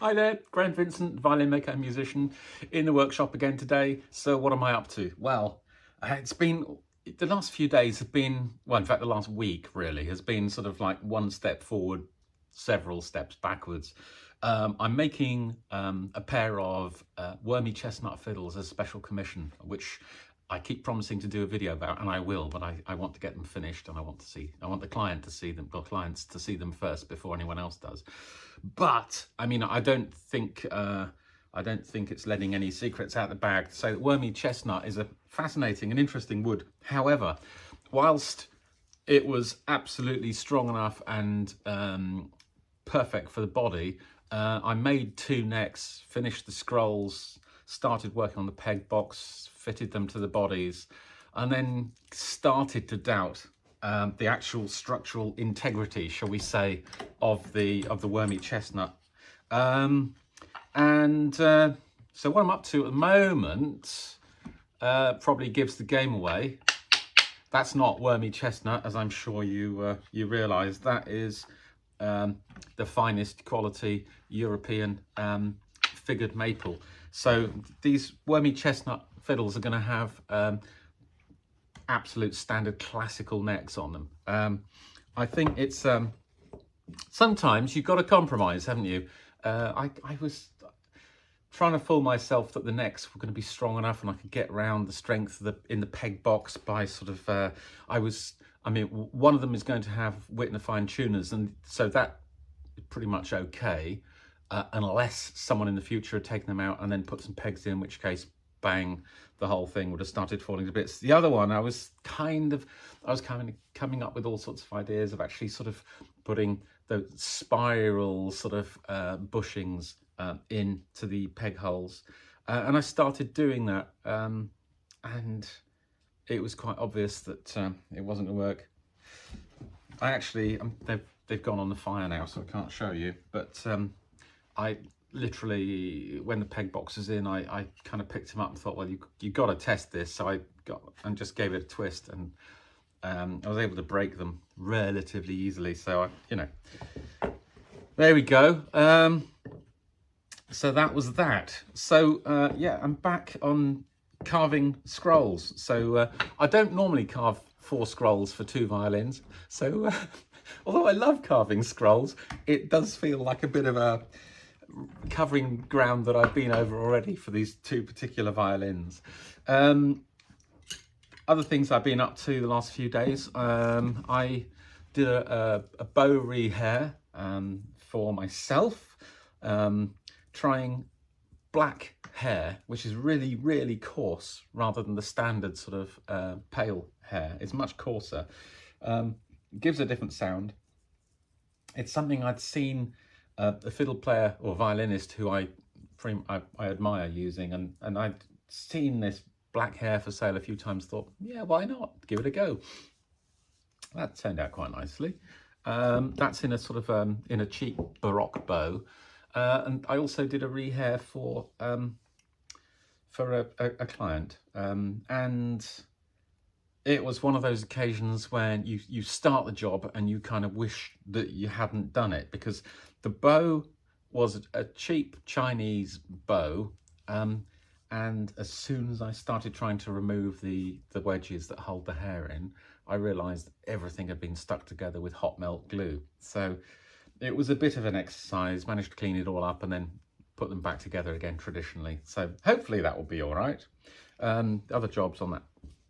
Hi there, Graham Vincent, Violinmaker and musician in the workshop again today. So what am I up to? Well, it's been, the last few days have been, well, in fact, the last week really has been sort of like one step forward, several steps backwards. I'm making a pair of Wormy Chestnut fiddles as a special commission, which I keep promising to do a video about, and I will, but I want to get them finished, and I want the client to see them, or clients to see them first before anyone else does. But I mean, I don't think it's letting any secrets out the bag. So Wormy Chestnut is a fascinating and interesting wood. However, whilst it was absolutely strong enough and perfect for the body, I made two necks, finished the scrolls, started working on the peg box, fitted them to the bodies, and then started to doubt the actual structural integrity, shall we say, of the Wormy Chestnut. So what I'm up to at the moment probably gives the game away. That's not Wormy Chestnut, as I'm sure you realise. That is the finest quality European figured maple. So these Wormy Chestnut fiddles are going to have absolute standard classical necks on them. I think it's sometimes you've got to compromise, haven't you? I was trying to fool myself that the necks were going to be strong enough and I could get around the strength of in the peg box by sort of I mean, one of them is going to have Whitner fine tuners, and so that is pretty much okay, unless someone in the future had taken them out and then put some pegs in which case, bang, the whole thing would have started falling to bits. The other one, I was kind of coming up with all sorts of ideas of actually sort of putting the spiral sort of bushings into the peg holes, and I started doing that, and it was quite obvious that it wasn't going to work. I actually, they've gone on the fire now, so I can't show you, but I literally, when the peg box is in, I kind of picked him up and thought, well, you got to test this. So I got and just gave it a twist, and I was able to break them relatively easily. So there we go. So that was that. So yeah, I'm back on carving scrolls. So I don't normally carve 4 scrolls for 2 violins. So although I love carving scrolls, it does feel like a bit of a covering ground that I've been over already for these 2 particular violins. Other things I've been up to the last few days, I did a bow rehair for myself, trying black hair, which is really, really coarse rather than the standard sort of pale hair. It's much coarser. Gives a different sound. It's something I'd seen a fiddle player or violinist who I admire using, and I'd seen this black hair for sale a few times, thought, yeah, why not? Give it a go. That turned out quite nicely. That's in a sort of in a cheap Baroque bow. And I also did a rehair for a client, and it was one of those occasions when you start the job and you kind of wish that you hadn't done it, because the bow was a cheap Chinese bow, and as soon as I started trying to remove the wedges that hold the hair in, I realised everything had been stuck together with hot melt glue. So it was a bit of an exercise, managed to clean it all up and then put them back together again traditionally. So hopefully that will be all right. Other jobs on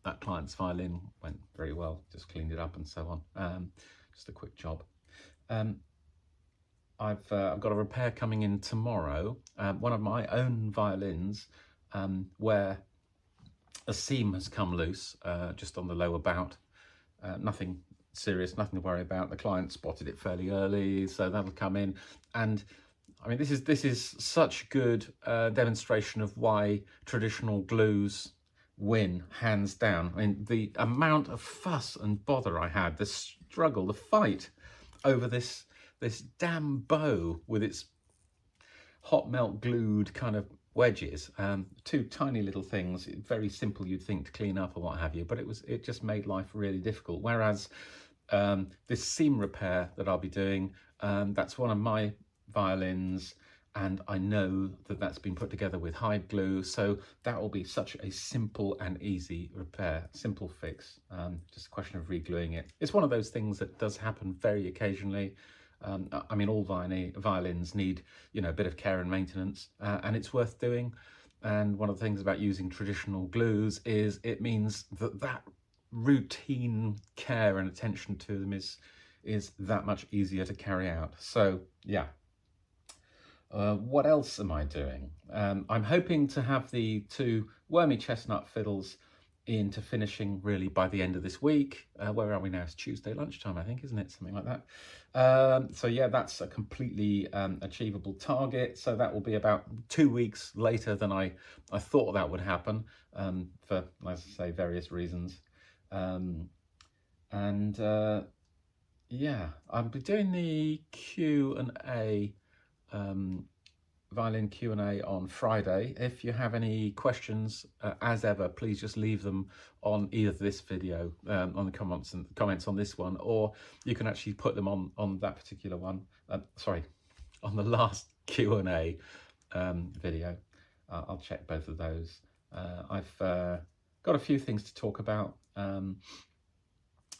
that client's violin went very well, just cleaned it up and so on. Just a quick job. I've got a repair coming in tomorrow. One of my own violins, where a seam has come loose just on the lower bout. Nothing serious, nothing to worry about. The client spotted it fairly early, so that'll come in. And I mean, this is such good demonstration of why traditional glues win, hands down. I mean, the amount of fuss and bother I had, the struggle, the fight over this damn bow with its hot melt glued kind of wedges, 2 tiny little things, very simple you'd think to clean up or what have you, but it just made life really difficult. Whereas this seam repair that I'll be doing, that's one of my violins, and I know that that's been put together with hide glue, so that will be such a simple and easy repair, simple fix. Just a question of re-gluing it. It's one of those things that does happen very occasionally. I mean, all violins need, you know, a bit of care and maintenance, and it's worth doing. And one of the things about using traditional glues is it means that routine care and attention to them is that much easier to carry out. So yeah. What else am I doing? I'm hoping to have the 2 Wormy Chestnut fiddles into finishing really by the end of this week. Where are we now? It's Tuesday lunchtime, I think, isn't it? Something like that. So yeah, that's a completely achievable target. So that will be about 2 weeks later than I thought that would happen, for, as I say, various reasons. Yeah, I'll be doing the Q&A, violin Q&A on Friday. If you have any questions, as ever, please just leave them on either this video, on the comments on this one, or you can actually put them on that particular one. Sorry, on the last Q&A video. I'll check both of those. I've got a few things to talk about.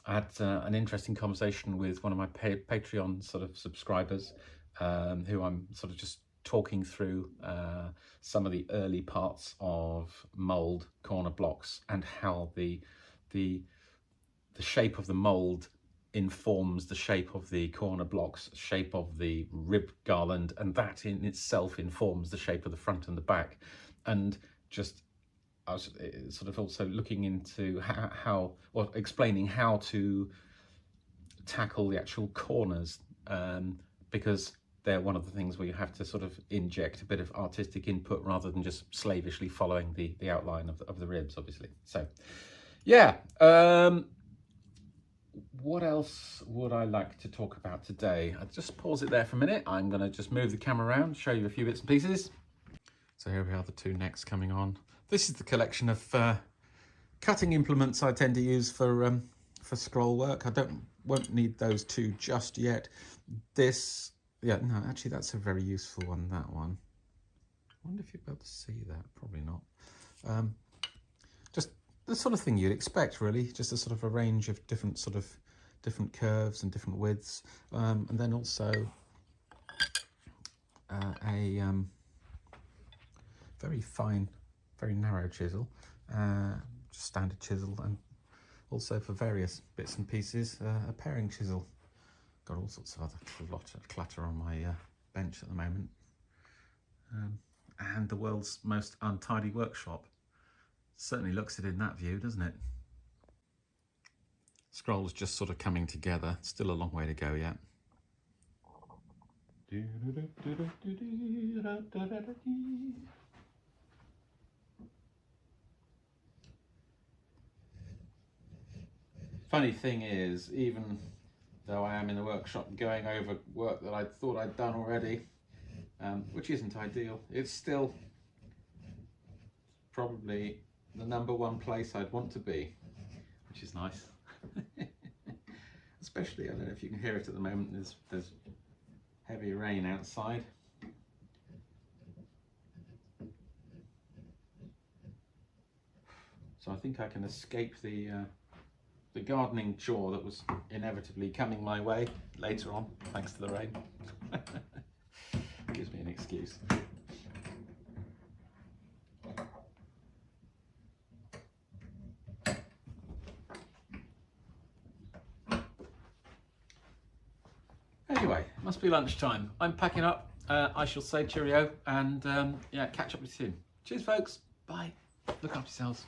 I had an interesting conversation with one of my Patreon sort of subscribers, who I'm sort of just talking through some of the early parts of mould corner blocks and how the shape of the mould informs the shape of the corner blocks, shape of the rib garland, and that in itself informs the shape of the front and the back. And just I was sort of also looking into explaining how to tackle the actual corners, because they're one of the things where you have to sort of inject a bit of artistic input rather than just slavishly following the outline of the ribs, obviously. So, yeah. What else would I like to talk about today? I'll just pause it there for a minute. I'm going to just move the camera around, show you a few bits and pieces. So here we are, the 2 necks coming on. This is the collection of cutting implements I tend to use for scroll work. Won't need those 2 just yet. This, yeah, no, actually that's a very useful one, that one. I wonder if you'll be able to see that, probably not. Just the sort of thing you'd expect, really, just a sort of a range of different curves and different widths. And then also a very fine, very narrow chisel, just standard chisel, and also for various bits and pieces, a pairing chisel. Got all sorts of other clutter on my bench at the moment. And the world's most untidy workshop. Certainly looks it in that view, doesn't it? Scroll's just sort of coming together. Still a long way to go yet. Funny thing is, even though I am in the workshop going over work that I thought I'd done already, which isn't ideal, it's still probably the #1 place I'd want to be, which is nice. Especially, I don't know if you can hear it at the moment, there's heavy rain outside. So I think I can escape the gardening chore that was inevitably coming my way later on, thanks to the rain. Gives me an excuse. Anyway, must be lunchtime. I'm packing up. I shall say cheerio and yeah, catch up with you soon. Cheers, folks. Bye. Look after yourselves.